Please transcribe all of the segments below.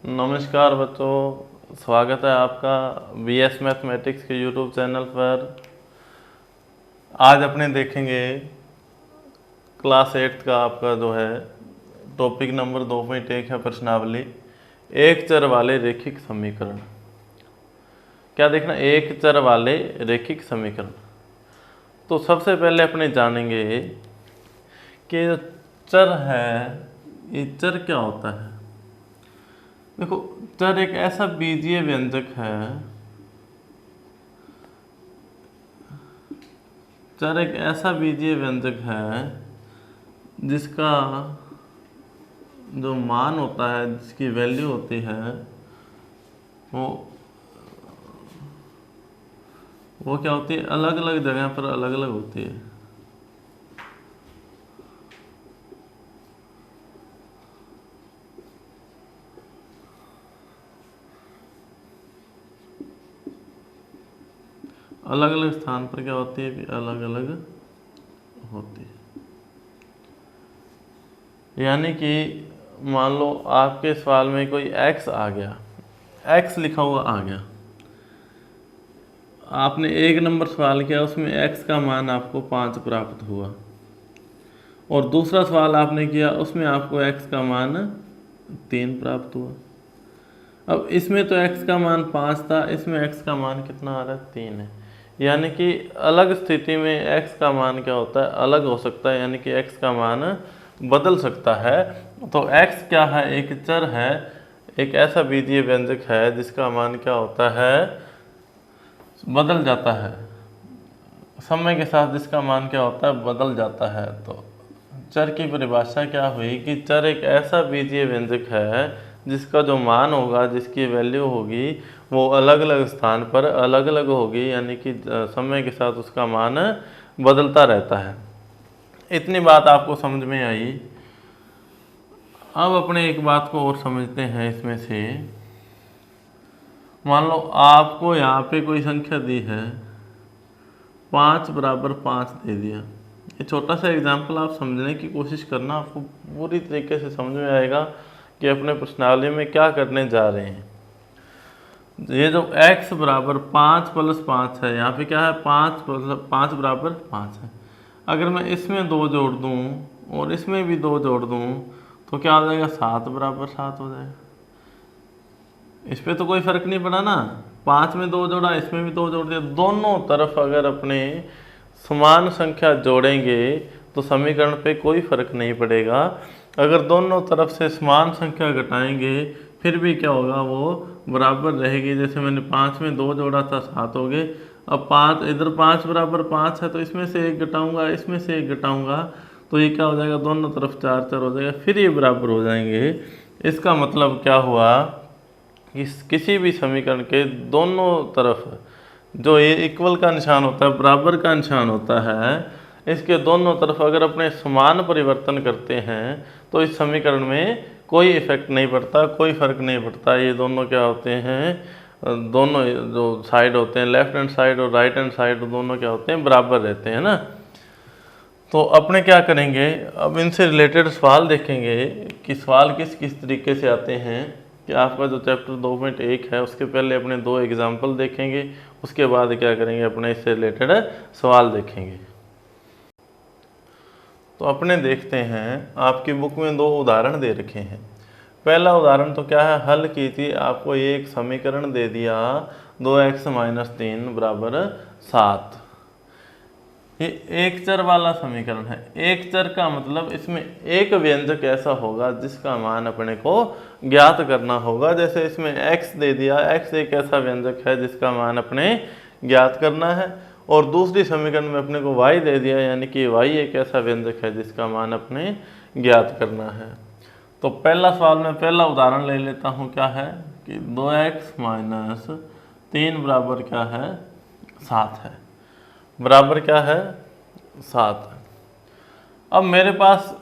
नमस्कार बच्चों, स्वागत है आपका बीएस मैथमेटिक्स के यूट्यूब चैनल पर। आज अपने देखेंगे क्लास 8 का आपका जो है टॉपिक नंबर 2.1 है प्रश्नावली एक चर वाले रैखिक समीकरण। क्या देखना, एक चर वाले रैखिक समीकरण। तो सबसे पहले अपने जानेंगे कि जो चर है ये चर क्या होता है। देखो, चर एक ऐसा बीजीय व्यंजक है, चर एक ऐसा बीजीय व्यंजक है जिसका जो मान होता है, जिसकी वैल्यू होती है वो क्या होती है, अलग अलग जगह पर अलग अलग होती है। अलग अलग स्थान पर क्या होती है, अलग अलग होती है। यानी कि मान लो आपके सवाल में कोई x आ गया, x लिखा हुआ आ गया, आपने एक नंबर सवाल किया, उसमें x का मान आपको 5 प्राप्त हुआ, और दूसरा सवाल आपने किया उसमें आपको x का मान 3 प्राप्त हुआ। अब इसमें तो x का मान 5 था, इसमें x का मान कितना आ रहा है, 3 है। यानी कि अलग स्थिति में x का मान क्या होता है, अलग हो सकता है, यानी कि x का मान बदल सकता है। तो x क्या है, एक चर है, एक ऐसा बीजीय व्यंजक है जिसका मान क्या होता है, बदल जाता है समय के साथ, जिसका मान क्या होता है, बदल जाता है। तो चर की परिभाषा क्या हुई कि चर एक ऐसा बीजीय व्यंजक है जिसका जो मान होगा, जिसकी वैल्यू होगी, वो अलग अलग स्थान पर अलग अलग होगी, यानी कि समय के साथ उसका मान बदलता रहता है। इतनी बात आपको समझ में आई। अब अपने एक बात को और समझते हैं इसमें से। मान लो आपको यहाँ पे कोई संख्या दी है, 5 बराबर 5 दे दिया। ये छोटा सा एग्जाम्पल आप समझने की कोशिश करना, आपको पूरी तरीके से समझ में आएगा कि अपने प्रश्नावली में क्या करने जा रहे हैं। ये जो x बराबर 5 + 5 है, यहाँ पे क्या है, 5 + 5 बराबर 5 है। अगर मैं इसमें 2 जोड़ दूँ और इसमें भी 2 जोड़ दूँ तो क्या हो जाएगा, 7 बराबर 7 हो जाएगा। इस पर तो कोई फर्क नहीं पड़ा ना, 5 में 2 जोड़ा, इसमें भी 2 जोड़ दिया। दोनों तरफ अगर अपने समान संख्या जोड़ेंगे तो समीकरण पे कोई फर्क नहीं पड़ेगा। अगर दोनों तरफ से समान संख्या घटाएंगे फिर भी क्या होगा, वो बराबर रहेगी। जैसे मैंने 5 में 2 जोड़ा था, 7 हो गए। अब 5 इधर 5 बराबर 5 है, तो इसमें से 1 घटाऊंगा, इसमें से 1 घटाऊंगा, तो ये क्या हो जाएगा, दोनों तरफ 4 4 हो जाएगा, फिर ये बराबर हो जाएंगे। इसका मतलब क्या हुआ, किसी भी समीकरण के दोनों तरफ जो ये इक्वल का निशान होता है, बराबर का निशान होता है, इसके दोनों तरफ अगर अपने समान परिवर्तन करते हैं तो इस समीकरण में कोई इफेक्ट नहीं पड़ता, कोई फर्क नहीं पड़ता। ये दोनों क्या होते हैं, दोनों जो साइड होते हैं, लेफ्ट हैंड साइड और राइट हैंड साइड, दोनों क्या होते हैं, बराबर रहते हैं ना। तो अपने क्या करेंगे, अब इनसे रिलेटेड सवाल देखेंगे कि सवाल किस किस तरीके से आते हैं। कि आपका जो चैप्टर 2.1 है उसके पहले अपने 2 एग्जाम्पल देखेंगे, उसके बाद क्या करेंगे, अपने इससे रिलेटेड सवाल देखेंगे। तो अपने देखते हैं, आपकी बुक में 2 उदाहरण दे रखे हैं। पहला उदाहरण तो क्या है, हल कीजिए। आपको ये एक समीकरण दे दिया, 2x - 3 बराबर 7। ये एक चर वाला समीकरण है। एक चर का मतलब इसमें एक व्यंजक ऐसा होगा जिसका मान अपने को ज्ञात करना होगा। जैसे इसमें x दे दिया, x एक ऐसा व्यंजक है जिसका मान अपने ज्ञात करना है, और दूसरी समीकरण में अपने को y दे दिया, यानी कि y एक ऐसा व्यंजक है जिसका मान अपने ज्ञात करना है। तो पहला सवाल में पहला उदाहरण ले लेता हूँ, क्या है कि 2x - 3 बराबर क्या है, 7 है, बराबर क्या है, 7 है। अब मेरे पास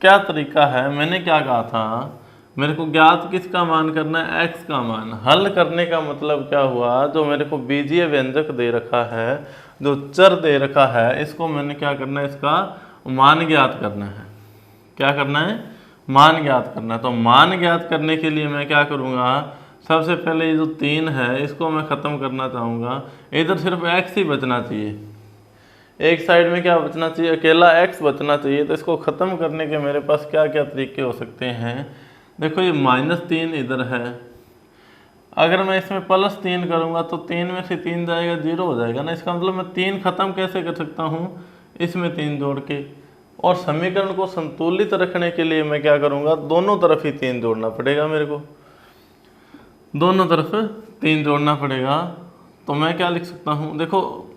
क्या तरीका है, मैंने क्या कहा था, मेरे को ज्ञात किसका मान करना है, x का मान। हल करने का मतलब क्या हुआ, जो मेरे को बीजीय व्यंजक दे रखा है, जो चर दे रखा है, इसको मैंने क्या करना है, इसका मान ज्ञात करना है। क्या करना है, मान ज्ञात करना है। तो मान ज्ञात करने के लिए मैं क्या करूँगा, सबसे पहले ये जो 3 है इसको मैं ख़त्म करना चाहूँगा। इधर सिर्फ x ही बचना चाहिए, एक साइड में क्या बचना चाहिए, अकेला x बचना चाहिए। तो इसको ख़त्म करने के मेरे पास क्या क्या तरीके हो सकते हैं। देखो ये -3 इधर है, अगर मैं इसमें +3 करूँगा तो 3 में से 3 जाएगा 0 हो जाएगा ना। इसका मतलब मैं 3 ख़त्म कैसे कर सकता हूँ, इसमें 3 जोड़ के। और समीकरण को संतुलित रखने के लिए मैं क्या करूँगा, दोनों तरफ ही 3 जोड़ना पड़ेगा मेरे को, दोनों तरफ 3 जोड़ना पड़ेगा। तो मैं क्या लिख सकता हूँ, देखो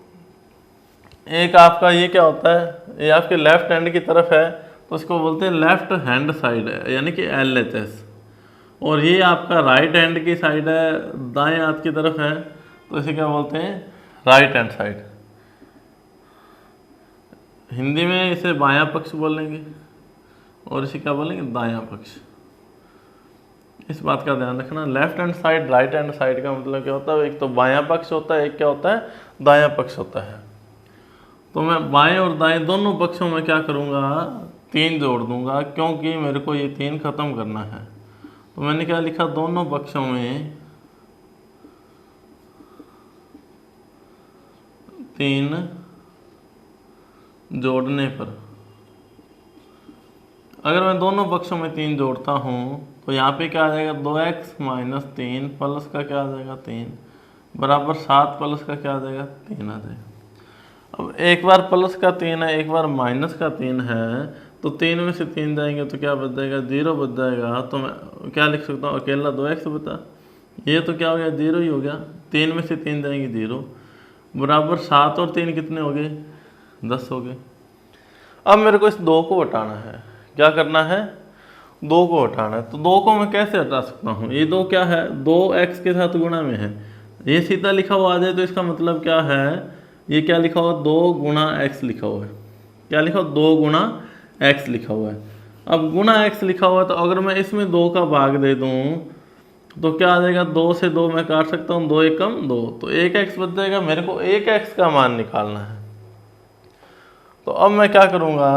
एक आपका ये क्या होता है, ये आपके लेफ्ट हैंड की तरफ है तो इसको बोलते हैं लेफ्ट हैंड साइड है, यानी कि LHS। और ये आपका राइट हैंड की साइड है, दाएं हाथ की तरफ है, तो इसे क्या बोलते हैं, राइट हैंड साइड। हिंदी में इसे बायां पक्ष बोलेंगे और इसे क्या बोलेंगे, दायां पक्ष। इस बात का ध्यान रखना, left hand side right hand side का मतलब क्या होता है, एक तो बायां पक्ष होता है, एक क्या होता है, दायां पक्ष होता है। तो मैं बाएं और दाएं दोनों पक्षों में क्या करूँगा, 3 जोड़ दूंगा, क्योंकि मेरे को ये 3 खत्म करना है। तो मैंने क्या लिखा, दोनों पक्षों में 3 जोड़ने पर, अगर मैं दोनों पक्षों में 3 जोड़ता हूँ तो यहाँ पे क्या आ जाएगा, 2x - 3 प्लस का क्या आ जाएगा 3 बराबर 7 प्लस का क्या आ जाएगा 3 आ जाएगा। अब एक बार प्लस का 3 है, एक बार माइनस का 3 है, तो 3 में से 3 जाएंगे तो क्या बच जाएगा, 0 बच जाएगा। तो मैं क्या लिख सकता हूँ, अकेला 2x बता, ये तो क्या हो गया, 0 ही हो गया। 3 में से 3 जाएंगे 0 बराबर 7 और 3 कितने हो गए, 10 हो गए। अब मेरे को इस 2 को हटाना है, क्या करना है, 2 को हटाना है। तो 2 को मैं कैसे हटा सकता हूँ, ये 2 क्या है, 2x के साथ गुणा में है, ये सीधा लिखा हुआ आ जाए तो इसका मतलब क्या है, ये क्या लिखा हुआ, 2 गुणा x लिखा हुआ है, क्या लिखा हुआ, 2 गुणा x लिखा हुआ है। अब गुणा x लिखा हुआ है, तो अगर मैं इसमें 2 का भाग दे दूँ तो क्या आ जाएगा, 2 से 2 मैं काट सकता हूँ, 2 एकम 2, तो 1x बच जाएगा। मेरे को 1x का मान निकालना है। तो अब मैं क्या करूँगा,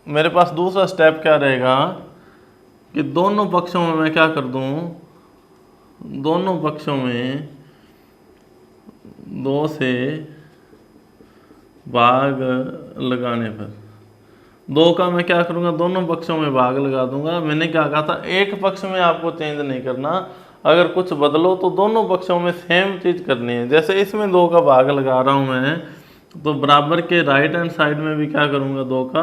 मेरे पास दूसरा स्टेप क्या रहेगा कि दोनों पक्षों में मैं क्या कर दूँ, दोनों पक्षों में 2 से भाग लगाने पर, 2 का मैं क्या करूँगा, दोनों पक्षों में भाग लगा दूंगा। मैंने क्या कहा था, एक पक्ष में आपको चेंज नहीं करना, अगर कुछ बदलो तो दोनों पक्षों में सेम चीज़ करनी है। जैसे इसमें 2 का भाग लगा रहा हूँ मैं, तो बराबर के राइट हैंड साइड में भी क्या करूँगा, 2 का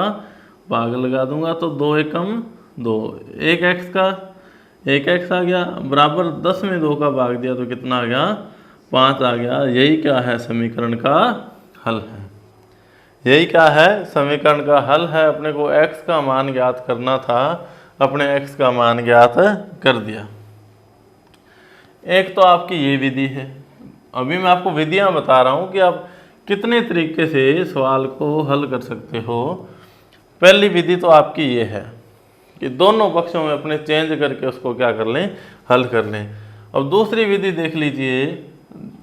भाग लगा दूंगा। तो 2 एकम 2, 1x का 1x आ गया, बराबर 10 में 2 का भाग दिया तो कितना आ गया, 5 आ गया। यही क्या है, समीकरण का हल है। यही क्या है, समीकरण का हल है। अपने को x का मान ज्ञात करना था, अपने x का मान ज्ञात कर दिया। एक तो आपकी ये विधि है, अभी मैं आपको विधियां बता रहा हूं कि आप कितने तरीके से सवाल को हल कर सकते हो। पहली विधि तो आपकी ये है कि दोनों पक्षों में अपने चेंज करके उसको क्या कर लें, हल कर लें। अब दूसरी विधि देख लीजिए,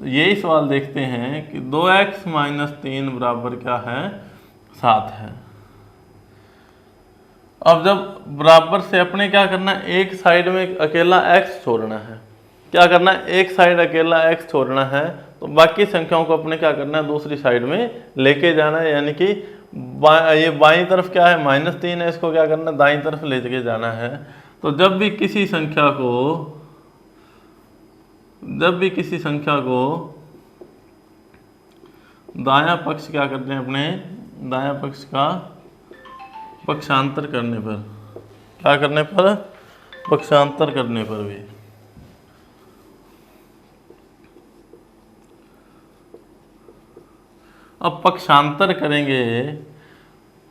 यही सवाल देखते हैं कि 2x - 3 बराबर क्या है, 7 है। अब जब बराबर से अपने क्या करना है, एक साइड में अकेला x छोड़ना है, क्या करना है, एक साइड अकेला x छोड़ना है, तो बाकी संख्याओं को अपने क्या करना है, दूसरी साइड में लेके जाना है। यानी कि ये बाईं तरफ क्या है, -3 है, इसको क्या करना है, दाईं तरफ लेके जाना है। तो जब भी किसी संख्या को दायां पक्ष क्या करते हैं, अपने दायां पक्ष का पक्षांतर करने पर, क्या करने पर, पक्षांतर करने पर भी, अब पक्षांतर करेंगे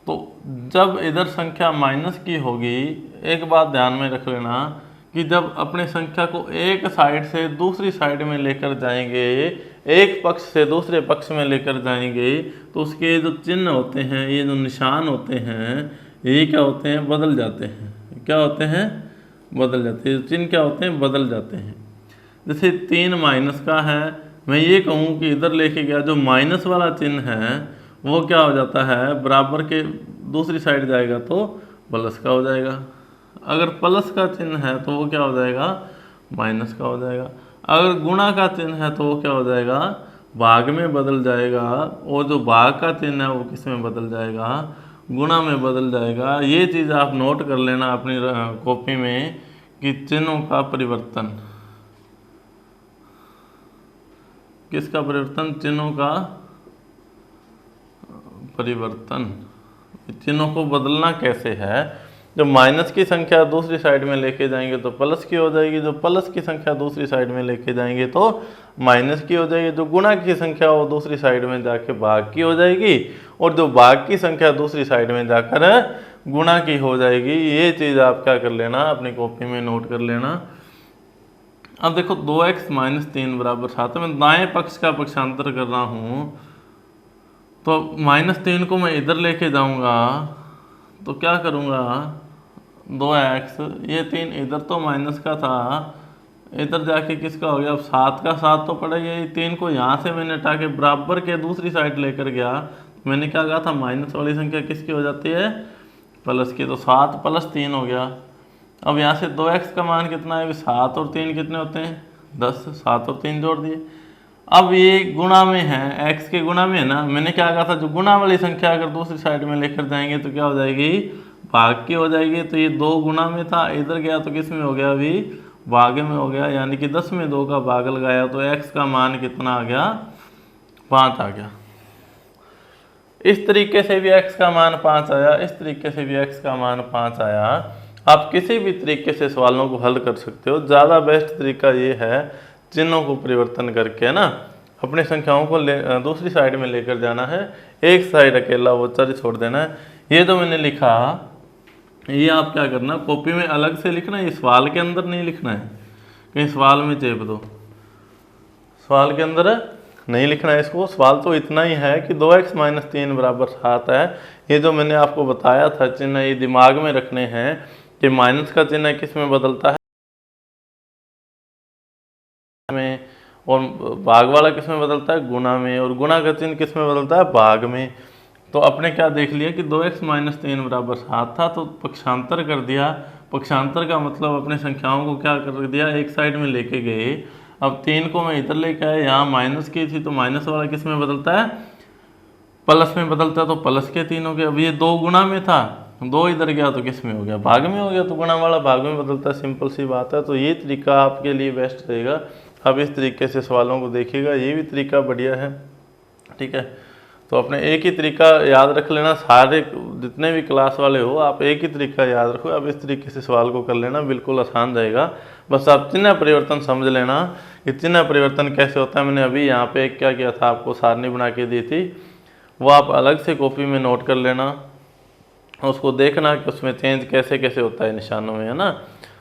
तो जब इधर संख्या माइनस की होगी, एक बात ध्यान में रख लेना कि जब अपने संख्या को एक साइड से दूसरी साइड में लेकर जाएंगे, एक पक्ष से दूसरे पक्ष में लेकर जाएंगे, तो उसके जो चिन्ह होते हैं, ये जो निशान होते हैं, ये क्या होते हैं, बदल जाते हैं। क्या होते हैं, बदल जाते हैं। चिन्ह क्या होते हैं, बदल जाते हैं। जैसे 3 माइनस का है, मैं ये कहूँ कि इधर लेके गया, जो माइनस वाला चिन्ह है वो क्या हो जाता है, बराबर के दूसरी साइड जाएगा तो प्लस का हो जाएगा। अगर प्लस का चिन्ह है तो वो क्या हो जाएगा, माइनस का हो जाएगा। अगर गुणा का चिन्ह है तो वो क्या हो जाएगा, भाग में बदल जाएगा। और जो भाग का चिन्ह है वो किस में बदल जाएगा, गुणा में बदल जाएगा। ये चीज़ आप नोट कर लेना अपनी कॉपी में कि चिन्हों का परिवर्तन, किसका परिवर्तन, चिन्हों का परिवर्तन। चिन्हों को बदलना कैसे है, जब माइनस की संख्या दूसरी साइड में लेके जाएंगे तो प्लस की हो जाएगी, जो प्लस की संख्या दूसरी साइड में लेके जाएंगे तो माइनस की हो जाएगी, जो गुणा की संख्या वो दूसरी साइड में जाके भाग की हो जाएगी, और जो भाग की संख्या दूसरी साइड में जाकर गुणा की हो जाएगी। ये चीज़ आप क्या कर लेना, अपनी कॉपी में नोट कर लेना। अब देखो 2x माइनस 3 बराबर 7, मैं दाएं पक्ष का पक्षांतर कर रहा हूँ, तो -3 को मैं इधर लेके जाऊंगा तो क्या करूंगा, 2x, ये 3 इधर तो माइनस का था, इधर जाके किसका हो गया, अब 7 का 7 तो पड़ा, ये 3 को यहाँ से मैंने हटा के बराबर के दूसरी साइड लेकर गया, मैंने क्या कहा था, माइनस वाली संख्या किसकी हो जाती है, प्लस की, तो 7 + 3 हो गया। अब यहाँ से 2x का मान कितना है, 7 और 3 कितने होते हैं, 10, 7 और 3 जोड़ दिए। अब ये गुणा में है, x के गुणा में है ना, मैंने क्या कहा था, जो गुणा वाली संख्या अगर दूसरी साइड में लेकर जाएंगे तो क्या हो जाएगी, भाग की हो जाएगी। तो ये 2 गुणा में था, इधर गया तो किस में हो गया, अभी भाग में हो गया, यानी कि 10 में 2 का भाग लगाया तो x का मान कितना आ गया, 5 आ गया। इस तरीके से भी x का मान 5 आया, इस तरीके से भी x का मान 5 आया। आप किसी भी तरीके से सवालों को हल कर सकते हो। ज़्यादा बेस्ट तरीका ये है चिन्हों को परिवर्तन करके ना अपनी संख्याओं को दूसरी साइड में लेकर जाना है, एक साइड अकेला वो चर छोड़ देना है। ये जो मैंने लिखा, ये आप क्या करना, कॉपी में अलग से लिखना, ये सवाल के अंदर नहीं लिखना है, कहीं सवाल में चेप दो, सवाल के अंदर नहीं लिखना है इसको। सवाल तो इतना ही है कि 2x माइनस 3 बराबर 7 है। ये जो मैंने आपको बताया था चिन्ह, ये दिमाग में रखने हैं कि माइनस का चिन्ह किस में बदलता है, में, और भाग वाला किस में बदलता है, गुणा में, और गुणा का चिन्ह किस में बदलता है, भाग में। तो अपने क्या देख लिया कि 2x माइनस 3 बराबर 7 था, तो पक्षांतर कर दिया। पक्षांतर का मतलब अपने संख्याओं को क्या कर दिया, एक साइड में लेके गए। अब 3 को मैं इधर लेके आया, यहाँ माइनस की थी तो माइनस वाला किस में बदलता है, प्लस में बदलता है, तो प्लस के 3 हो गया। अब ये 2 गुणा में था, 2 इधर गया तो किस में हो गया, भाग में हो गया, तो गुणा वाला भाग में बदलता है, सिंपल सी बात है। तो ये तरीका आपके लिए बेस्ट रहेगा। अब इस तरीके से सवालों को देखिएगा, ये भी तरीका बढ़िया है, ठीक है। तो अपने एक ही तरीका याद रख लेना, सारे जितने भी क्लास वाले हो आप एक ही तरीका याद रखो। अब इस तरीके से सवाल को कर लेना, बिल्कुल आसान रहेगा। बस आप चिन्ह परिवर्तन समझ लेना कि चिन्ह परिवर्तन कैसे होता है। मैंने अभी यहाँ पे क्या किया था, आपको सारणी बना के दी थी, वो आप अलग से कॉपी में नोट कर लेना, उसको देखना कि उसमें चेंज कैसे कैसे होता है निशानों में, है ना।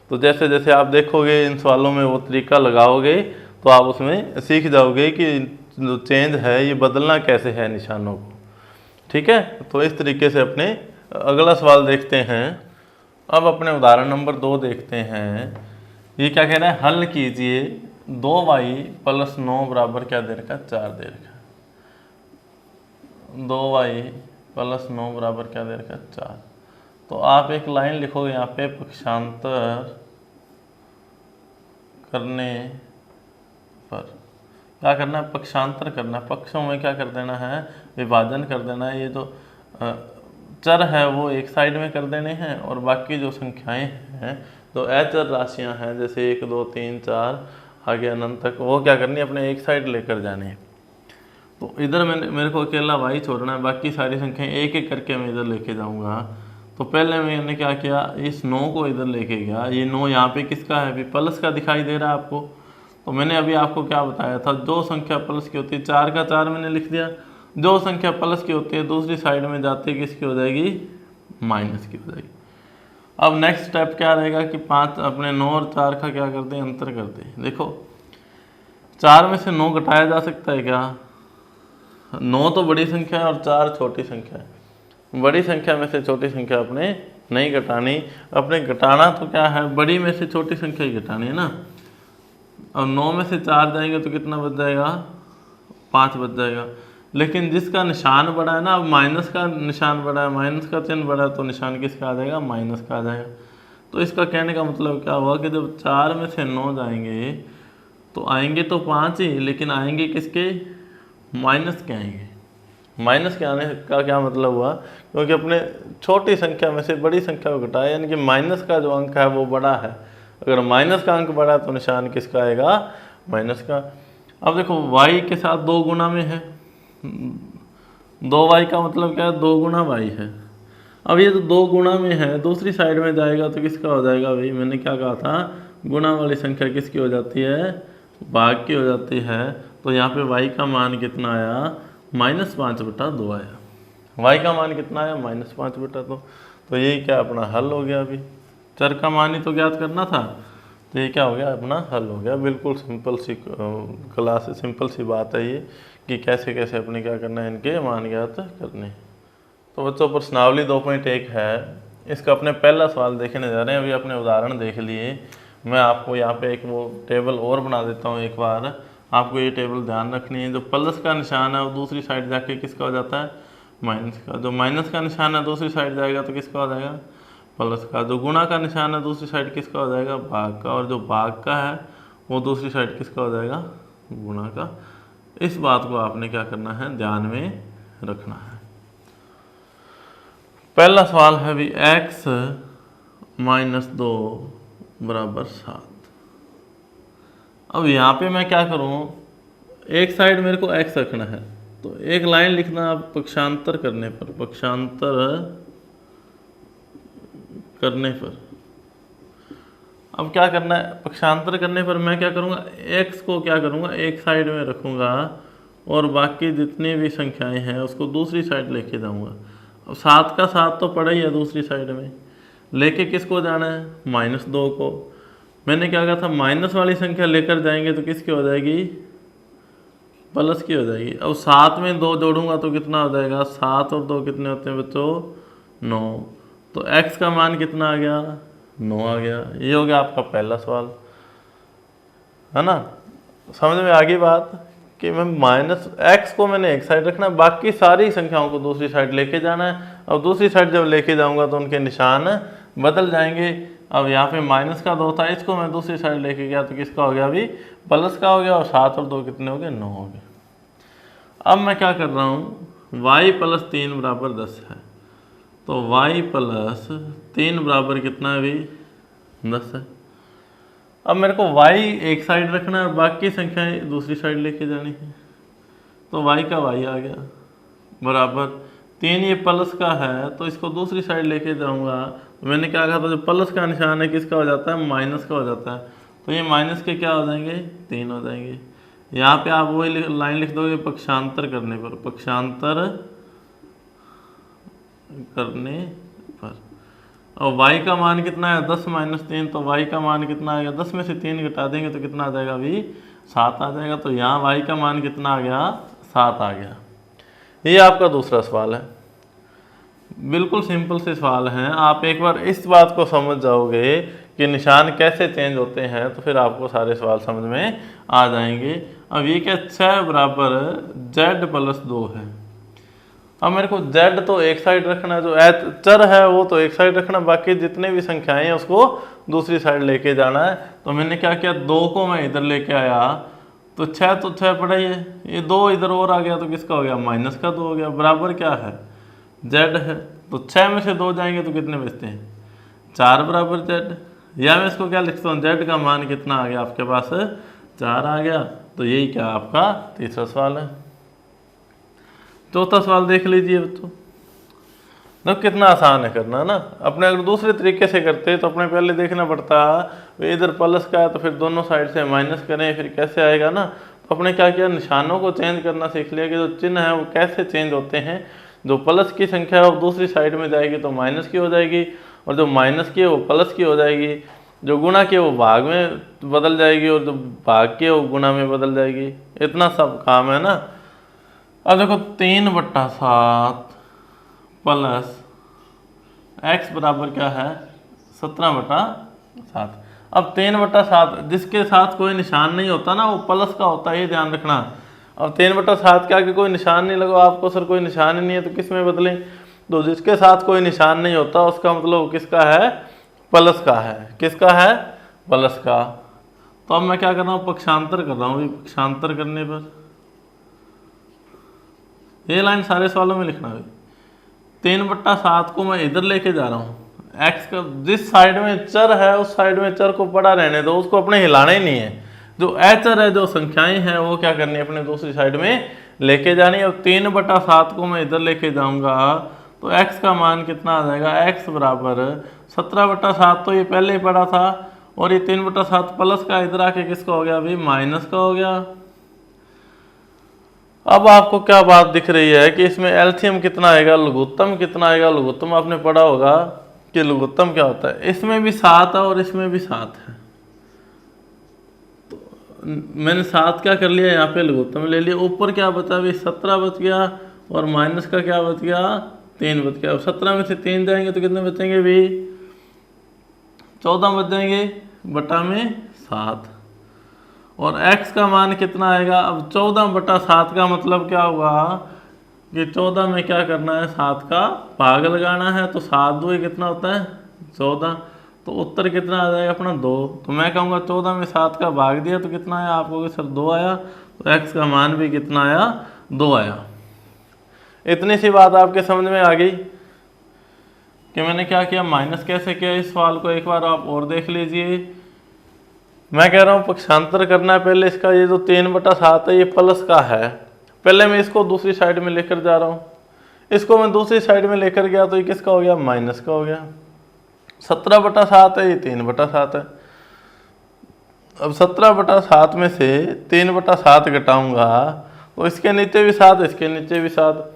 तो जैसे जैसे आप देखोगे इन सवालों में वो तरीका लगाओगे तो आप उसमें सीख जाओगे कि जो चेंज है ये बदलना कैसे है निशानों को, ठीक है। तो इस तरीके से अपने अगला सवाल देखते हैं। अब अपने उदाहरण नंबर 2 देखते हैं। ये क्या कह रहा है, हल कीजिए 2y + 9 बराबर क्या दे रखा है, 4 दे रखा है। 2y + 9 बराबर क्या दे रखा है, 4। तो आप एक लाइन लिखोगे यहाँ पे, पक्षांतर करने पर क्या करना है, पक्षांतर करना है, पक्षों में क्या कर देना है, विभाजन कर देना है। ये जो चर है वो एक साइड में कर देने हैं, और बाकी जो संख्याएं हैं, तो अचर राशियां हैं जैसे 1 2 3 4 आगे अनंत तक, वो क्या करनी है, अपने एक साइड लेकर जानी है। तो इधर मेरे को अकेला y छोड़ना है, बाकी सारी संख्याएं एक एक करके मैं इधर लेके जाऊंगा। तो पहले मैंने क्या किया, इस 9 को इधर लेके गया। ये 9 यहाँ पे किसका है, अभी प्लस का दिखाई दे रहा है आपको। तो मैंने अभी आपको क्या बताया था, जो संख्या प्लस की होती है, 4 का 4 मैंने लिख दिया, जो संख्या प्लस की होती है दूसरी साइड में जाते किसकी हो जाएगी, माइनस की हो जाएगी। अब नेक्स्ट स्टेप क्या रहेगा कि 5 अपने 9 और 4 का क्या कर दें, अंतर कर दें। देखो 4 में से 9 घटाया जा सकता है क्या, 9 तो बड़ी संख्या है और 4 छोटी संख्या है। बड़ी संख्या में से छोटी संख्या अपने नहीं घटानी, अपने घटाना तो क्या है, बड़ी में से छोटी संख्या ही घटानी है ना। और 9 में से 4 जाएंगे तो कितना बच जाएगा, 5 बच जाएगा। लेकिन जिसका निशान बड़ा है ना, अब माइनस का निशान बड़ा है, माइनस का चिन्ह बड़ा है, तो निशान किसका आ जाएगा, माइनस का आ जाएगा। तो इसका कहने का मतलब क्या हुआ कि जब 4 में से 9 जाएंगे तो आएंगे तो 5 ही, लेकिन आएंगे किसके, माइनस के आएंगे। माइनस के आने का क्या मतलब हुआ, क्योंकि अपने छोटी संख्या में से बड़ी संख्या को घटाया, यानी कि माइनस का जो अंक है वो बड़ा है। अगर माइनस का अंक बड़ा है तो निशान किसका आएगा, माइनस का। अब देखो y के साथ 2 गुना में है, 2y का मतलब क्या है, 2 गुना y है। अब ये तो 2 गुना में है, दूसरी साइड में जाएगा तो किसका हो जाएगा भाई, मैंने क्या कहा था, गुना वाली संख्या किसकी हो जाती है, भाग की हो जाती है। तो यहाँ पे y का मान कितना आया, -5/2 आया। y का मान कितना आया, -5/2। तो यही क्या अपना हल हो गया। अभी चर का मान ही तो ज्ञात करना था, तो ये क्या हो गया, अपना हल हो गया। बिल्कुल सिंपल सी क्लास, सिंपल सी बात है ये कि कैसे कैसे अपने क्या करना है, इनके मान ज्ञात करने। तो बच्चों प्रश्नावली 2.1 है, इसका अपने पहला सवाल देखने जा रहे हैं। अभी अपने उदाहरण देख लिए, मैं आपको यहाँ पे एक वो टेबल और बना देता हूँ। एक बार आपको ये टेबल ध्यान रखनी है, जो प्लस का निशान है वो दूसरी साइड जाके किसका हो जाता है, माइनस का। जो माइनस का निशान है दूसरी साइड जाएगा तो किसका हो जाएगा, प्लस का। जो गुणा का निशान है दूसरी साइड किसका हो जाएगा, भाग का। और जो भाग का है वो दूसरी साइड किसका हो जाएगा, गुणा का। इस बात को आपने क्या करना है, ध्यान में रखना है। पहला सवाल है भी x - 2 = 7। अब यहाँ पे मैं क्या करूँ, एक साइड मेरे को x रखना है, तो एक लाइन लिखना आप पक्षांतर करने पर, पक्षांतर करने पर। अब क्या करना है, पक्षांतर करने पर मैं क्या करूँगा, x को क्या करूँगा, एक साइड में रखूँगा और बाकी जितनी भी संख्याएं हैं उसको दूसरी साइड लेके जाऊँगा। अब 7 का 7 तो पड़ा ही है दूसरी साइड में, लेके किसको जाना है, -2 को। मैंने क्या कहा था, माइनस वाली संख्या लेकर जाएंगे तो किसकी हो जाएगी, प्लस की हो जाएगी। अब 7 में 2 जोड़ूंगा तो कितना हो जाएगा, 7 और 2 कितने होते हैं बच्चों, 9। तो x का मान कितना आ गया, 9 आ गया। ये हो गया आपका पहला सवाल, है ना। समझ में आ गई बात कि मैं -x को मैंने एक साइड रखना है, बाकी सारी संख्याओं को दूसरी साइड लेके जाना है। अब दूसरी साइड जब लेके जाऊंगा तो उनके निशान बदल जाएंगे। अब यहाँ पे -2 था, इसको मैं दूसरी साइड लेके गया तो किसका हो गया, अभी प्लस का हो गया। और 7 और 2 कितने हो गए, 9 हो गए। अब मैं क्या कर रहा हूँ, y + 3 = 10 है, तो y + 3 = कितना है अभी, 10 है। अब मेरे को y एक साइड रखना है और बाकी संख्याएं दूसरी साइड लेके जानी है, तो y का y आ गया बराबर 3। ये प्लस का है तो इसको दूसरी साइड लेके जाऊंगा, तो मैंने क्या कहा था, जो प्लस का निशान है किसका हो जाता है, माइनस का हो जाता है। तो ये माइनस के क्या हो जाएंगे, 3 हो जाएंगे। यहाँ पे आप वही लाइन लिख दोगे पक्षांतर करने पर, पक्षांतर करने पर। और y का मान कितना है, 10 - 3, तो y का मान कितना आ गया, 10 में से 3 घटा देंगे तो कितना आ जाएगा, अभी 7 आ जाएगा। तो यहाँ y का मान कितना आ गया, 7 आ गया। ये आपका दूसरा सवाल है। बिल्कुल सिंपल से सवाल हैं, आप एक बार इस बात को समझ जाओगे कि निशान कैसे चेंज होते हैं तो फिर आपको सारे सवाल समझ में आ जाएंगे। अब ये क्या, 6 = z + 2 है। अब मेरे को z तो एक साइड रखना है, जो चर है वो तो एक साइड रखना, बाकी जितने भी संख्याएं हैं उसको दूसरी साइड लेके जाना है। तो मैंने क्या किया, 2 को मैं इधर लेके आया तो 6 तो 6 पड़ा ही है, ये 2 इधर और आ गया तो किसका हो गया, -2 हो गया। बराबर क्या है, z है। तो 6 में से 2 जाएंगे तो कितने बचते हैं, 4 = z। या मैं इसको क्या लिखता हूँ, z का मान कितना आ गया आपके पास, 4 आ गया। तो यही क्या आपका तीसरा सवाल है। चौथा सवाल देख लीजिए बच्चों, तो कितना आसान है करना ना। अपने अगर दूसरे तरीके से करते तो अपने पहले देखना पड़ता इधर प्लस का है तो फिर दोनों साइड से माइनस करें, फिर कैसे आएगा ना। तो अपने क्या किया, निशानों को चेंज करना सीख लिया कि जो चिन्ह है वो कैसे चेंज होते हैं। जो प्लस की संख्या है वो दूसरी साइड में जाएगी तो माइनस की हो जाएगी, और जो माइनस की है वो प्लस की हो जाएगी। जो गुणा की है वो भाग में बदल जाएगी, और जो भाग की है वो गुणा में बदल जाएगी। इतना सब काम है ना। अब देखो 3/7 प्लस x बराबर क्या है, 17/7। अब 3/7 जिसके साथ कोई निशान नहीं होता ना वो प्लस का होता है, ये ध्यान रखना। अब 3/7 के आगे कोई निशान नहीं लगा आपको, सर कोई निशान ही नहीं है तो किस में बदलें। तो जिसके साथ कोई निशान नहीं होता उसका मतलब किसका है, प्लस का है। किसका है? प्लस का। तो अब मैं क्या कर रहा हूँ, पक्षांतर कर रहा हूँ। पक्षांतर करने पर ये लाइन सारे सवालों में लिखना है। 3/7 को मैं इधर लेके जा रहा हूँ। एक्स का जिस साइड में चर है उस साइड में चर को पड़ा रहने दो, उसको अपने हिलाना ही नहीं है। जो अचर है, जो संख्याएं हैं, वो क्या करनी है, अपने दूसरी साइड में लेके जानी है। और 3/7 को मैं इधर लेके जाऊंगा तो x का मान कितना आ जाएगा, x बराबर 17/7। तो ये पहले ही पड़ा था। और ये 3/7 प्लस का इधर आके किसका हो गया अभी, माइनस का हो गया। अब आपको क्या बात दिख रही है कि इसमें एलसीएम कितना आएगा, लघुत्तम कितना आएगा। लघुत्तम आपने पढ़ा होगा कि लघुत्तम क्या होता है। इसमें भी 7 है और इसमें भी 7 है। तो मैंने 7 क्या कर लिया, यहाँ पे लघुत्तम ले लिया। ऊपर क्या बचा अभी, 17 बच गया। और माइनस का क्या बच गया, 3 बच गया। अब 17 में से 3 जाएंगे तो कितने बचेंगे भी, 14 बच जाएंगे बटा में 7। और x का मान कितना आएगा, अब 14/7 का मतलब क्या हुआ कि 14 में क्या करना है, 7 का भाग लगाना है। तो 7 2 कितना होता है, 14। तो उत्तर कितना आ जाएगा अपना 2। तो मैं कहूँगा 14 में 7 का भाग दिया तो कितना आया, आप कहोगे सर 2 आया। तो x का मान भी कितना आया, 2 आया। इतनी सी बात आपके समझ में आ गई कि मैंने क्या किया, माइनस कैसे किया। इस सवाल को एक बार आप और देख लीजिए। मैं कह रहा हूँ पक्षांतर करना है। पहले इसका ये जो 3/7 है ये प्लस का है। पहले मैं इसको दूसरी साइड में लेकर जा रहा हूँ। इसको मैं दूसरी साइड में लेकर गया तो ये किसका हो गया, माइनस का हो गया। 17/7 है, ये 3/7 है। अब 17/7 में से 3/7 घटाऊंगा तो इसके नीचे भी 7, इसके नीचे भी 7।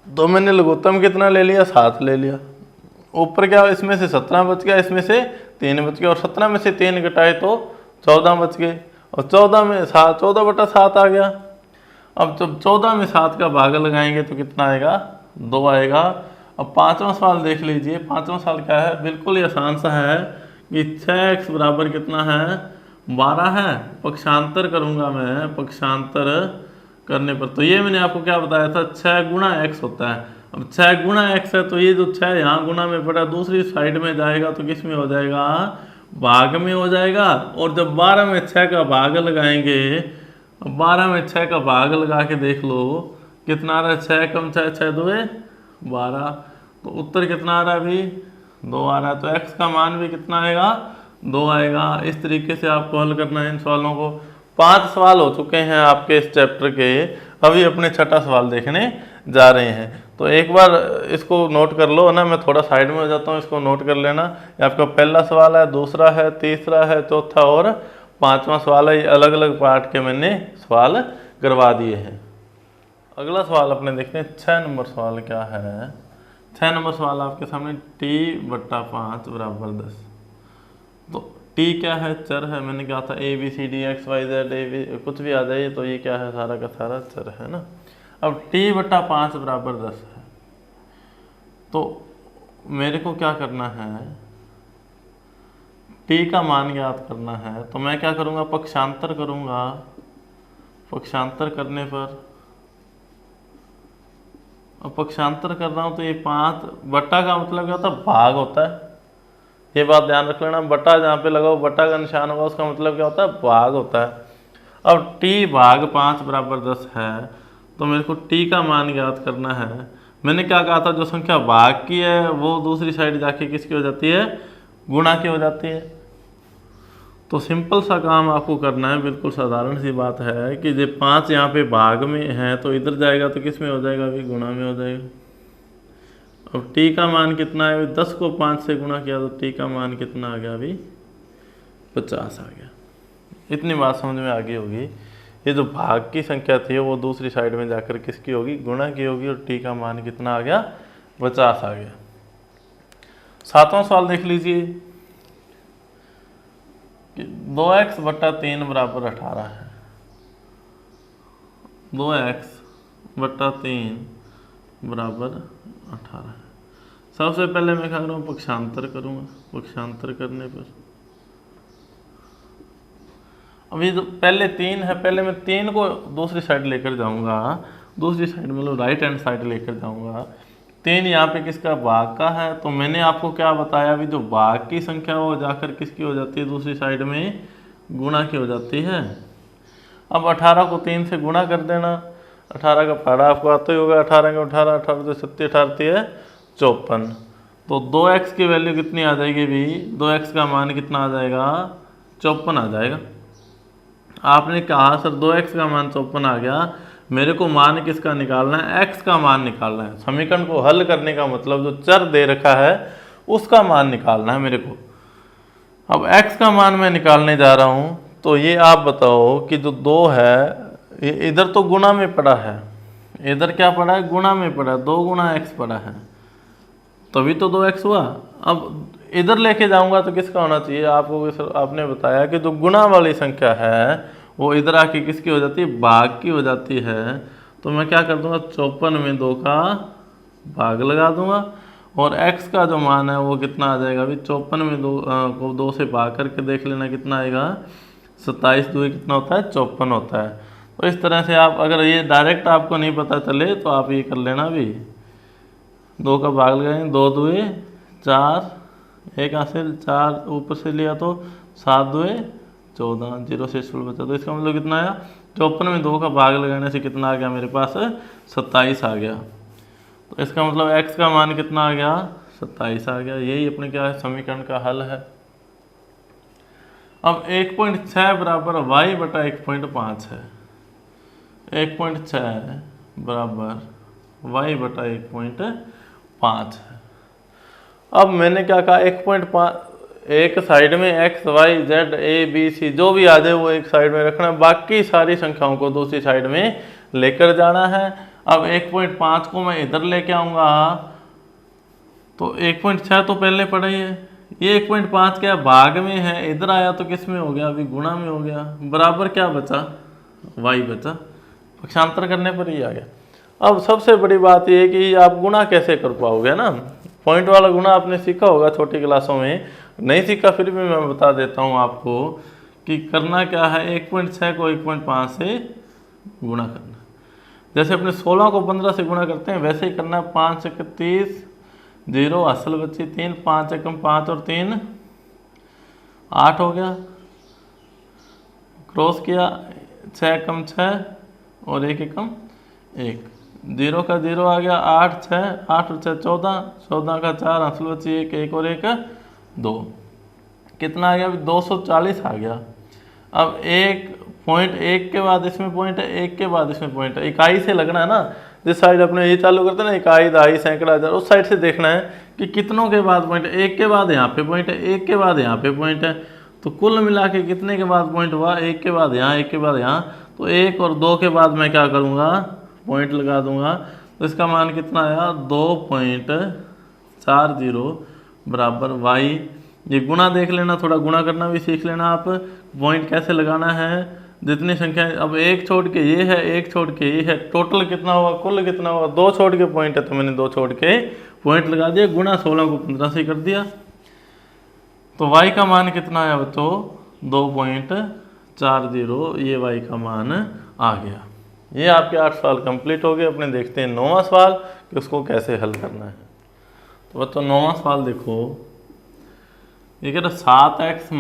तो मैंने लघुत्तम कितना ले लिया, 7 ले लिया। ऊपर क्या, इसमें से 17 बच गया, इसमें से 3 बच गया। और 17 में से 3 घटाए तो 14 बच गए। और 14 में 7, 14/7 आ गया। अब जब 14 में 7 का भाग लगाएंगे तो कितना आएगा, 2 आएगा। अब पांचवा सवाल देख लीजिए। पांचवा सवाल क्या है, बिल्कुल ही आसान सा है कि 6x बराबर कितना है, 12 है। पक्षांतर करूंगा मैं, पक्षांतर करने पर तो ये मैंने आपको क्या बताया था, 6 गुणा x होता है। अब 6 गुणा x है तो ये जो 6 यहाँ गुणा में पड़ा दूसरी साइड में जाएगा तो किस में हो जाएगा, भाग में हो जाएगा। और जब 12 में 6 का भाग लगाएंगे, 12 में 6 का भाग लगा के देख लो कितना आ रहा है, 6 कम 6, 6 2 12। तो उत्तर कितना आ रहा है अभी, 2 आ रहा है। तो x का मान भी कितना आएगा, 2 आएगा। इस तरीके से आपको हल करना है इन सवालों को। 5 सवाल हो चुके हैं आपके इस चैप्टर के। अभी अपने छठा सवाल देखने जा रहे हैं। तो एक बार इसको नोट कर लो ना, मैं थोड़ा साइड में हो जाता हूँ, इसको नोट कर लेना। ये आपका पहला सवाल है, दूसरा है, तीसरा है, चौथा और पांचवा सवाल है। ये अलग अलग पार्ट के मैंने सवाल करवा दिए हैं। अगला सवाल अपने देखते हैं। 6 नंबर सवाल क्या है। 6 नंबर सवाल आपके सामने, t/5 बराबर 10। तो t क्या है, चर है। मैंने कहा था ABCD XYZ कुछ भी आ जाए तो ये क्या है, सारा का सारा चर है ना। अब t/5 बराबर 10 है। तो मेरे को क्या करना है, t का मान ज्ञात करना है। तो मैं क्या करूँगा, पक्षांतर करूँगा। पक्षांतर करने पर, अब पक्षांतर कर रहा हूँ तो ये 5 बटा का मतलब क्या होता है, भाग होता है। ये बात ध्यान रख लेना, बटा जहाँ पे लगाओ बटा का निशान होगा उसका मतलब क्या होता है, भाग होता है। अब t/5 बराबर 10 है तो मेरे को t का मान ज्ञात करना है। मैंने क्या कहा था, जो संख्या भाग की है वो दूसरी साइड जाके किसकी हो जाती है, गुणा की हो जाती है। तो सिंपल सा काम आपको करना है, बिल्कुल साधारण सी बात है कि जब 5 यहाँ पे भाग में है तो इधर जाएगा तो किस में हो जाएगा, अभी गुणा में हो जाएगा। अब t का मान कितना है, 10 को 5 से गुणा किया तो t का मान कितना आ गया, अभी 50 आ गया। इतनी बात समझ में आ गई होगी। ये जो भाग की संख्या थी वो दूसरी साइड में जाकर किसकी होगी, गुणा की होगी। और t का मान कितना आ गया, 50 आ गया। 7वां सवाल देख लीजिए कि 2x/3 बराबर 18 है। 2x/3 बराबर 18 है। सबसे पहले मैं क्या करूँ, पक्षांतर करूँगा। पक्षांतर करने पर अभी जो पहले 3 है, पहले मैं 3 को दूसरी साइड लेकर जाऊँगा। दूसरी साइड मतलब राइट हैंड साइड लेकर जाऊँगा। 3 यहाँ पे किसका, भाग का है। तो मैंने आपको क्या बताया अभी, जो भाग की संख्या वो जाकर किसकी हो जाती है, दूसरी साइड में गुणा की हो जाती है। अब 18 को 3 से गुणा कर देना, 18 का पहाड़ा आपको आता ही होगा, 18 का 18, 18 तो 37, 18 है 54। तो 2x की वैल्यू कितनी आ जाएगी भी, 2x का मान कितना आ जाएगा, 54 आ जाएगा। आपने कहा सर 2x का मान 54 आ गया, मेरे को मान किसका निकालना है, x का मान निकालना है। समीकरण को हल करने का मतलब जो चर दे रखा है उसका मान निकालना है मेरे को। अब x का मान मैं निकालने जा रहा हूँ, तो ये आप बताओ कि जो 2 है ये इधर तो गुणा में पड़ा है, इधर क्या पड़ा है, गुणा में पड़ा है, 2 गुणा x पड़ा है, तभी तो 2x हुआ। अब इधर लेके जाऊंगा तो किसका होना चाहिए, आपको आपने बताया कि जो गुणा वाली संख्या है वो इधर आके किसकी हो जाती है, भाग की हो जाती है। तो मैं क्या कर दूंगा, 54 में 2 का भाग लगा दूंगा, और x का जो मान है वो कितना आ जाएगा अभी, 54 में 2 से भाग करके देख लेना कितना आएगा, 27 2 कितना होता है, 54 होता है। तो इस तरह से आप, अगर ये डायरेक्ट आपको नहीं पता चले तो आप ये कर लेना भी, 2 का भाग लगाएंगे, 2 2 4, एक यहाँ से 4 ऊपर से लिया तो 7 2 14, 0 से बचा। तो इसका मतलब कितना आया, 54 में 2 का भाग लगाने से कितना आ गया मेरे पास, 27 आ गया। तो इसका मतलब x का मान कितना आ गया, 27 आ गया। यही अपने क्या है, समीकरण का हल है। अब 1.6 बराबर y बटा 1.5 है, 1.6 बराबर y बटा 1.5 है। अब मैंने क्या कहा, 1.5 एक साइड में x y z a b c जो भी आ जाए वो एक साइड में रखना है, बाकी सारी संख्याओं को दूसरी साइड में लेकर जाना है। अब 1.5 को मैं इधर लेके आऊँगा, तो 1.6 तो पहले पड़ा ही है, ये 1.5 क्या भाग में है, इधर आया तो किस में हो गया, अभी गुणा में हो गया, बराबर क्या बचा, y बचा, पक्षांतर करने पर ही आ गया। अब सबसे बड़ी बात यह है कि आप गुणा कैसे कर पाओगे ना, पॉइंट वाला गुणा आपने सीखा होगा छोटी क्लासों में, नहीं सीखा फिर भी मैं बता देता हूँ आपको कि करना क्या है, 1.6 को 1.5 से गुणा करना। जैसे अपने 16 को 15 से गुणा करते हैं वैसे ही करना है। 5 1 30, 0 असल बची 3, 5 एकम 5 और 3 8 हो गया, क्रॉस किया, 6 एकम 6 और 1 एकम 1, 0 का 0 आ गया, 8 6, 8 और 6 14, 14 का 4 असल बची 1, 1 और 1 2, कितना आ गया, 240 आ गया। अब 1.1 के बाद इसमें पॉइंट है, 1 के बाद इसमें पॉइंट है, इकाई से लगना है ना, जिस साइड अपने ये चालू करते हैं ना, इकाई दहाई सैकड़ा हजार, उस साइड से देखना है कि कितनों के बाद पॉइंट है, 1 के बाद यहाँ पे पॉइंट है, 1 के बाद यहाँ पे पॉइंट है, तो कुल मिला के कितने के बाद पॉइंट हुआ, 1 के बाद यहाँ, 1 के बाद यहाँ, तो 1 और 2 के बाद मैं क्या करूँगा, पॉइंट लगा दूंगा। तो इसका मान कितना आया, 2.40 बराबर y। ये गुणा देख लेना, थोड़ा गुणा करना भी सीख लेना आप, पॉइंट कैसे लगाना है, जितनी संख्या, अब 1 छोड़ के ये है, 1 छोड़ के ये है, टोटल कितना हुआ, कुल कितना हुआ, 2 छोड़ के पॉइंट है तो मैंने 2 छोड़ के पॉइंट लगा दिया, गुणा 16 को 15 से कर दिया। तो y का मान कितना आया बच्चों, 2.40, ये y का मान आ गया। ये आपके 8 सवाल कंप्लीट हो गए। अपने देखते हैं 9वां सवाल कि उसको कैसे हल करना है। तो बच्चों 9वां सवाल देखो, ये कह रहा 7x -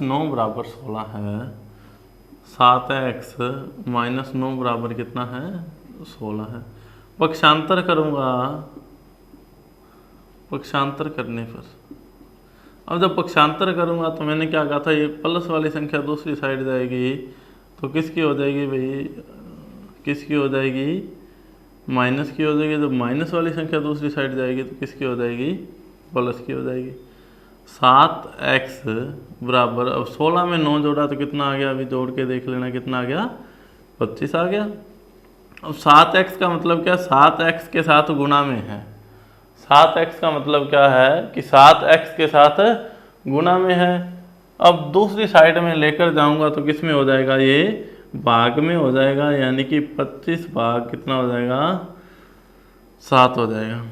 9 बराबर 16 है, 7x - 9 बराबर कितना है, 16 है। पक्षांतर करूँगा, पक्षांतर करने पर, अब जब पक्षांतर करूँगा तो मैंने क्या कहा था, ये प्लस वाली संख्या दूसरी साइड जाएगी तो किसकी हो जाएगी भाई, किसकी हो जाएगी, माइनस की हो जाएगी। जब माइनस वाली संख्या दूसरी साइड जाएगी तो किसकी हो जाएगी, प्लस की हो जाएगी। 7x बराबर, अब 16 में 9 जोड़ा तो कितना आ गया, अभी जोड़ के देख लेना कितना आ गया, 25 आ गया। अब 7x का मतलब क्या, 7x के साथ गुणा में है, 7x का मतलब क्या है कि 7x के साथ गुणा में है। अब दूसरी साइड में लेकर जाऊंगा तो किस में हो जाएगा, ये भाग में हो जाएगा, यानी कि 25 भाग कितना हो जाएगा, 7 हो जाएगा।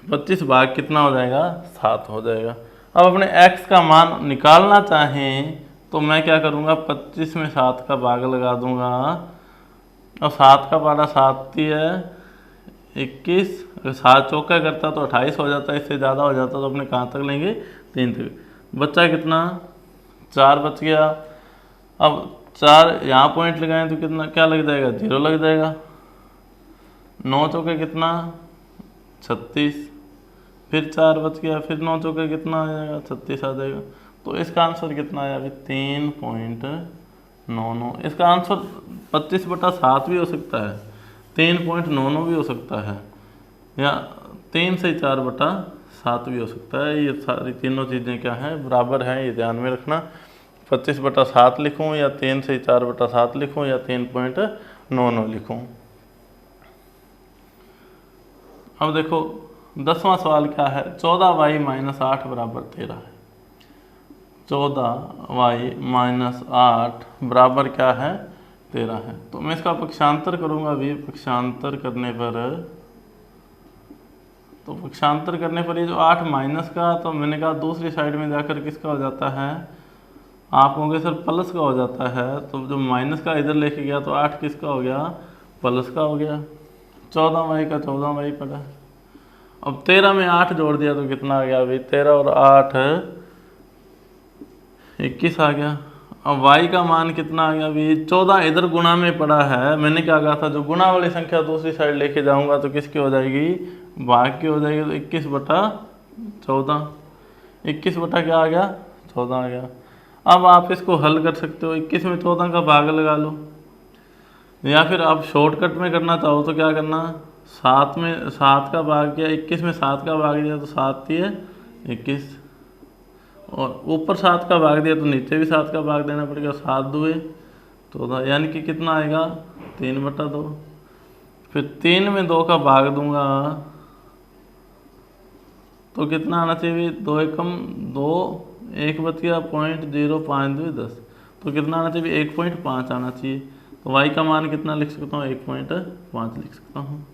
25 भाग कितना हो जाएगा, 7 हो जाएगा। अब अपने x का मान निकालना चाहें तो मैं क्या करूँगा, 25 में 7 का भाग लगा दूंगा। अब 7 का पारा 7 है 21, अगर 7 चौका करता तो 28 हो जाता, इससे ज़्यादा हो जाता तो अपने कहाँ तक लेंगे, 3 तक। बच्चा कितना, 4 बच गया। अब 4 यहाँ पॉइंट लगाएं तो कितना क्या लग जाएगा, 0 लग जाएगा। 9 चौके कितना, 36, फिर 4 बच गया, फिर 9 चौके कितना आ जाएगा, 36 आ जाएगा। तो इसका आंसर कितना आया अभी, 3.99। इसका आंसर 25/7 भी हो सकता है, 3.99 भी हो सकता है, या 3 से 4/7 भी हो सकता है। ये सारी तीनों चीज़ें क्या हैं, बराबर हैं, ये ध्यान में रखना। 25/7 लिखूँ या 3 से 4/7 लिखूँ या 3.99 लिखूँ। अब देखो 10वां सवाल क्या है, 14y - 8 बराबर 13 है। 14y - 8 बराबर क्या है, 13 है। तो मैं इसका पक्षांतर करूंगा अभी। पक्षांतर करने पर ये जो 8 माइनस का, तो मैंने कहा दूसरी साइड में जाकर किसका हो जाता है, आप होंगे सर प्लस का हो जाता है। तो जो माइनस का इधर लेके गया तो 8 किसका हो गया, प्लस का हो गया। 14y का 14y पड़ा। अब 13 में 8 जोड़ दिया तो कितना आ गया भाई, 13 और 8 21 आ गया। अब y का मान कितना आ गया अभी, 14 इधर गुणा में पड़ा है। मैंने क्या कहा था, जो गुणा वाली संख्या दूसरी साइड लेके जाऊंगा तो किसकी हो जाएगी, भाग की हो जाएगी। तो 21/14, 21 बटा क्या आ गया, 14 आ गया। अब आप इसको हल कर सकते हो, 21 में 14 का भाग लगा लो, या फिर आप शॉर्टकट में करना चाहो तो क्या करना, 7 में 7 का भाग किया, 21 में 7 का भाग दिया तो 7 दिए 21, और ऊपर 7 का भाग दिया तो नीचे भी 7 का भाग देना पड़ेगा। 7 दुए 14, यानी कि कितना आएगा, 3/2। फिर 3 में 2 का भाग दूंगा तो कितना आना चाहिए, 2 एकम 2, 1 बच गया 0.05 10, तो कितना आना चाहिए, 1.5 आना चाहिए। तो y का मान कितना लिख सकता हूँ, 1.5 लिख सकता हूँ।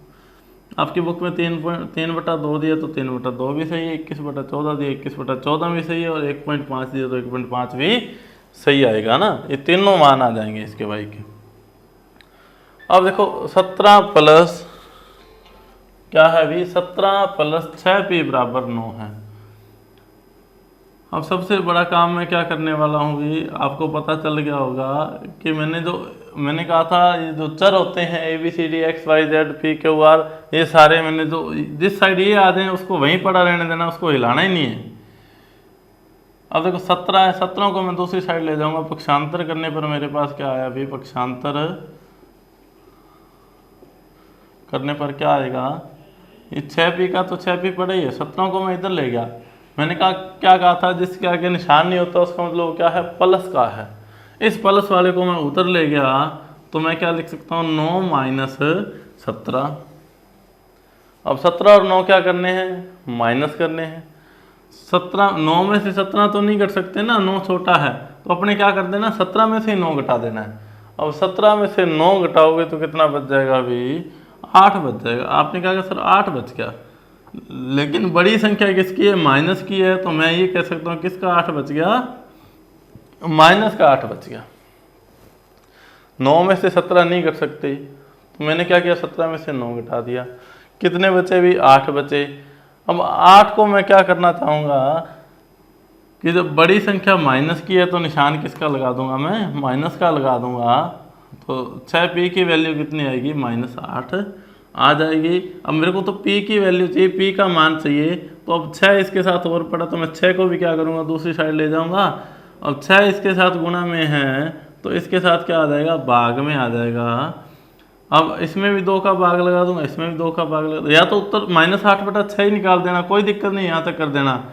आपकी बुक में 3/2 दिया तो 3/2 भी सही है, 21/14 दिया 21/14 भी सही है, और 1.5 दिया तो 1.5 भी सही आएगा ना। ये तीनों मान आ जाएंगे इसके y के। अब देखो 17 प्लस क्या है अभी, 17 प्लस 6p बराबर 9 है। अब सबसे बड़ा काम मैं क्या करने वाला हूँ भी, आपको पता चल गया होगा कि मैंने कहा था ये जो चर होते हैं ABCD XYZ PQR, ये सारे मैंने जो जिस साइड ये आ जाए उसको वहीं पड़ा रहने देना, उसको हिलाना ही नहीं है। अब देखो 17 है, 17 को मैं दूसरी साइड ले जाऊंगा। पक्षांतर करने पर मेरे पास क्या आया अभी, पक्षांतर करने पर क्या आएगा, ये 6p का तो 6p पड़ा ही है, 17 को मैं इधर ले गया। मैंने कहा क्या कहा था, जिसके आगे निशान नहीं होता उसका मतलब क्या है, प्लस का है। इस प्लस वाले को मैं उधर ले गया तो मैं क्या लिख सकता हूँ, 9 - 17। अब 17 और 9 क्या करने हैं, माइनस करने हैं। 9 में से 17 तो नहीं घट सकते ना, 9 छोटा है, तो अपने क्या कर देना, 17 में से 9 घटा देना है। अब 17 में से 9 घटाओगे तो कितना बच जाएगा अभी, 8 बच जाएगा। आपने कहा सर 8 बच गया, लेकिन बड़ी संख्या किसकी है, माइनस की है, तो मैं ये कह सकता हूँ किसका 8 बच गया, माइनस का 8 बच गया। 9 में से 17 नहीं कर सकते, तो मैंने क्या किया, 17 में से 9 घटा दिया। कितने बचे भी, 8 बचे। अब 8 को मैं क्या करना चाहूँगा कि जब बड़ी संख्या माइनस की है तो निशान किसका लगा दूंगा, मैं माइनस का लगा दूंगा। तो 6p की वैल्यू कितनी आएगी, -8 आ जाएगी। अब मेरे को तो p की वैल्यू चाहिए, p का मान चाहिए, तो अब 6 इसके साथ और पड़ा तो मैं 6 को भी क्या करूँगा, दूसरी साइड ले जाऊँगा। अब 6 इसके साथ गुणा में है तो इसके साथ क्या आ जाएगा, भाग में आ जाएगा। अब इसमें भी 2 का भाग लगा दूंगा, इसमें भी 2 का भाग लगा, या तो उत्तर -8/6 ही निकाल देना, कोई दिक्कत नहीं, यहाँ तक कर देना।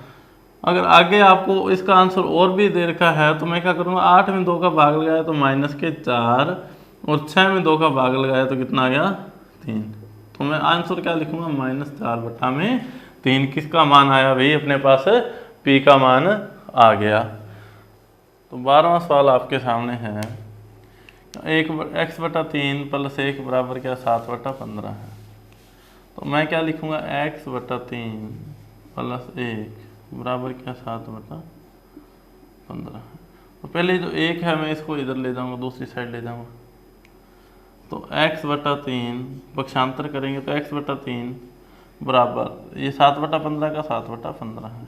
अगर आगे आपको इसका आंसर और भी दे रखा है तो मैं क्या करूँगा, 8 में 2 का भाग लगाया तो -4, और 6 में 2 का भाग लगाया तो कितना आ गया, 3। तो मैं आंसर क्या लिखूंगा, -4/3। किसका मान आया भाई अपने पास, p का मान आ गया। तो 12वां सवाल आपके सामने है, 1x/3 + 1 बराबर क्या, 7/15 है। तो मैं क्या लिखूंगा, x/3 + 1 बराबर क्या, 7/15 है। तो पहले जो 1 है मैं इसको इधर ले जाऊंगा, दूसरी साइड ले जाऊंगा। तो x/3 पक्षांतर करेंगे तो x/3 बराबर ये 7/15 का 7/15 है।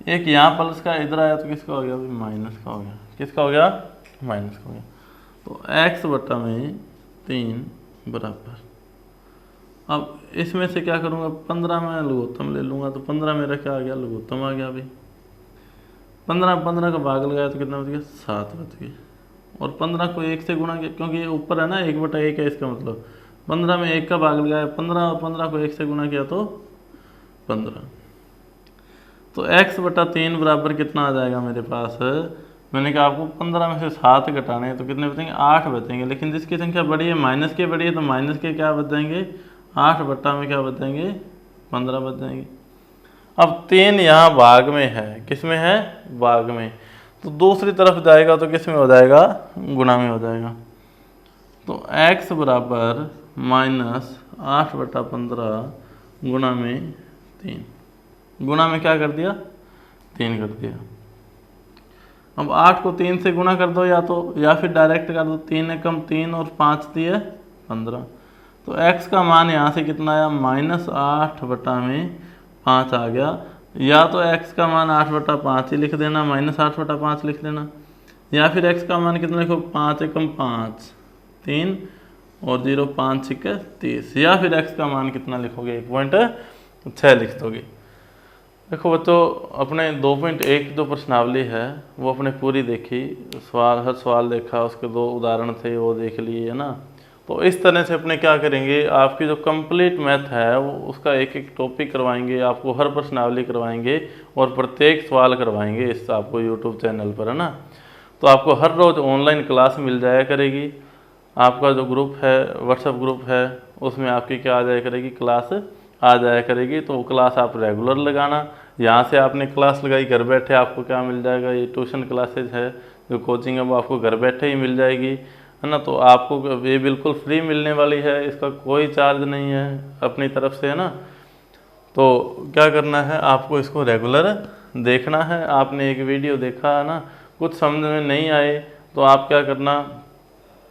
एक यहाँ प्लस का इधर आया तो किसका हो गया भाई, माइनस का हो गया। किसका हो गया, माइनस का हो गया। तो x/3 बराबर, अब इसमें से क्या करूँगा, 15 में लघुत्तम ले लूँगा, तो 15 मेरा क्या आ गया, लघुत्तम आ गया भाई। 15 का भाग लगाया तो कितना बच गया, 7 बच गए। और 15 को 1 से गुणा किया, क्योंकि ये ऊपर है ना 1/1 है, इसका मतलब 15 में 1 का भाग लगाया 15, और 15 को 1 से गुणा किया तो 15। तो x/3 बराबर कितना आ जाएगा मेरे पास, मैंने कहा आपको 15 में से 7 घटाने हैं तो कितने बचेंगे, 8 बचेंगे। लेकिन जिसकी संख्या बड़ी है, माइनस के बड़ी है, तो माइनस के क्या बच जाएंगे, 8 बट्टा में क्या बच जाएंगे, 15 बच जाएंगे। अब 3 यहाँ भाग में है, किस में है, भाग में, तो दूसरी तरफ जाएगा तो किस में हो जाएगा, गुणा में हो जाएगा। तो x बराबर -8/15 गुणा में 3, गुणा में क्या कर दिया, 3 कर दिया। अब 8 को 3 से गुणा कर दो, या फिर डायरेक्ट कर दो, 3 एकम 3 और 5 दिए 15। तो x का मान यहाँ से कितना आया, -8/5 आ गया। या तो x का मान 8/5 ही लिख देना, -8/5 लिख देना, या फिर x का मान कितना लिखो, 5 एकम 5 3 और 0 5 6 30, या फिर x का मान कितना लिखोगे, 1.6 लिख दोगे। देखो बच्चों, अपने 2.1 जो प्रश्नावली है वो अपने पूरी देखी, हर सवाल देखा, उसके 2 उदाहरण थे वो देख लिए, है ना। तो इस तरह से अपने क्या करेंगे, आपकी जो कंप्लीट मैथ है वो उसका एक एक टॉपिक करवाएंगे, आपको हर प्रश्नावली करवाएंगे और प्रत्येक सवाल करवाएंगे इस आपको यूट्यूब चैनल पर, है ना। तो आपको हर रोज़ ऑनलाइन क्लास मिल जाया करेगी। आपका जो ग्रुप है, व्हाट्सएप ग्रुप है, उसमें आपकी क्या आ जाया करेगी, क्लास आ जाया करेगी। तो वो क्लास आप रेगुलर लगाना। यहाँ से आपने क्लास लगाई, घर बैठे आपको क्या मिल जाएगा, ये ट्यूशन क्लासेज है, जो कोचिंग है वो आपको घर बैठे ही मिल जाएगी, है ना। तो आपको ये बिल्कुल फ्री मिलने वाली है, इसका कोई चार्ज नहीं है अपनी तरफ से, है ना। तो क्या करना है, आपको इसको रेगुलर देखना है। आपने एक वीडियो देखा है ना, कुछ समझ में नहीं आए तो आप क्या करना,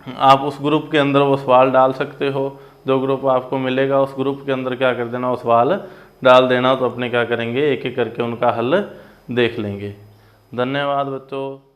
आप उस ग्रुप के अंदर वो सवाल डाल सकते हो। जो ग्रुप आपको मिलेगा उस ग्रुप के अंदर क्या कर देना, वो सवाल डाल देना। तो अपने क्या करेंगे, एक एक करके उनका हल देख लेंगे। धन्यवाद बच्चों।